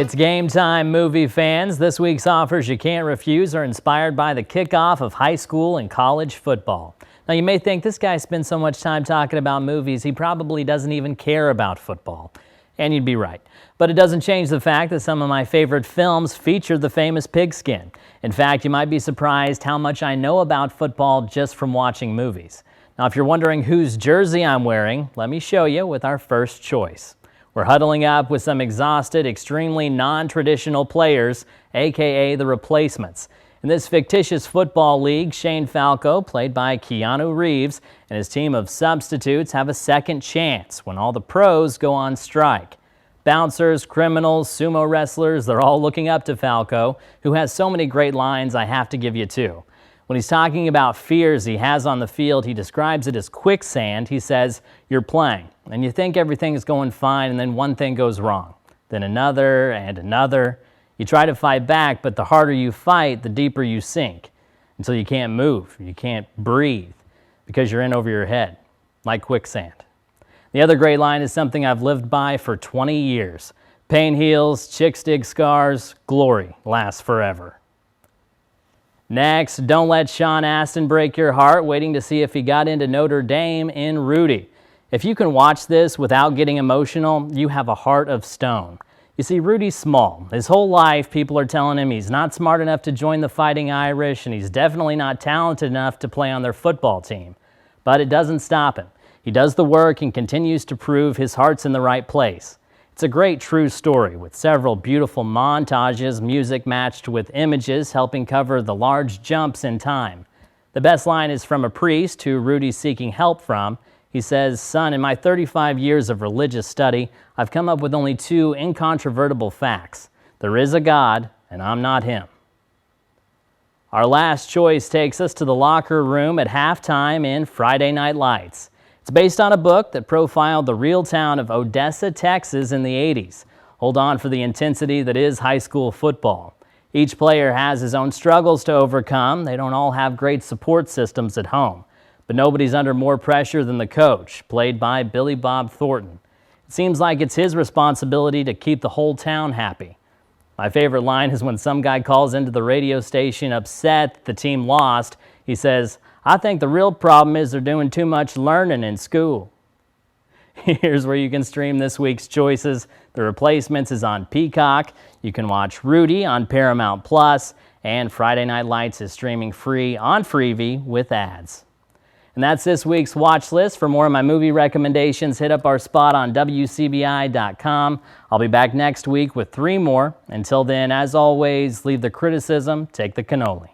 It's game time, movie fans. This week's offers you can't refuse are inspired by the kickoff of high school and college football. Now, you may think this guy spends so much time talking about movies, he probably doesn't even care about football. And you'd be right. But it doesn't change the fact that some of my favorite films feature the famous pigskin. In fact, you might be surprised how much I know about football just from watching movies. Now, if you're wondering whose jersey I'm wearing, let me show you with our first choice. We're huddling up with some exhausted, extremely non-traditional players, aka the replacements. In this fictitious football league, Shane Falco, played by Keanu Reeves, and his team of substitutes have a second chance when all the pros go on strike. Bouncers, criminals, sumo wrestlers, they're all looking up to Falco, who has so many great lines I have to give you two. When he's talking about fears he has on the field, he describes it as quicksand. He says, you're playing, and you think everything is going fine, and then one thing goes wrong. Then another and another. You try to fight back, but the harder you fight, the deeper you sink, until you can't move, you can't breathe, because you're in over your head, like quicksand. The other great line is something I've lived by for 20 years. Pain heals, chicks dig scars, glory lasts forever. Next, don't let Sean Astin break your heart, waiting to see if he got into Notre Dame in Rudy. If you can watch this without getting emotional, you have a heart of stone. You see, Rudy's small. His whole life, people are telling him he's not smart enough to join the Fighting Irish, and he's definitely not talented enough to play on their football team. But it doesn't stop him. He does the work and continues to prove his heart's in the right place. It's a great true story with several beautiful montages, music matched with images helping cover the large jumps in time. The best line is from a priest who Rudy's seeking help from. He says, "Son, in my 35 years of religious study, I've come up with only two incontrovertible facts. There is a God, and I'm not him." Our last choice takes us to the locker room at halftime in Friday Night Lights. It's based on a book that profiled the real town of Odessa, Texas in the 80s. Hold on for the intensity that is high school football. Each player has his own struggles to overcome. They don't all have great support systems at home. But nobody's under more pressure than the coach, played by Billy Bob Thornton. It seems like it's his responsibility to keep the whole town happy. My favorite line is when some guy calls into the radio station upset the team lost. He says, "I think the real problem is they're doing too much learning in school." Here's where you can stream this week's choices. The Replacements is on Peacock. You can watch Rudy on Paramount Plus, and Friday Night Lights is streaming free on Freevee with ads. And that's this week's watch list. For more of my movie recommendations, hit up our spot on WCBI.com. I'll be back next week with 3 more. Until then, as always, leave the criticism, take the cannoli.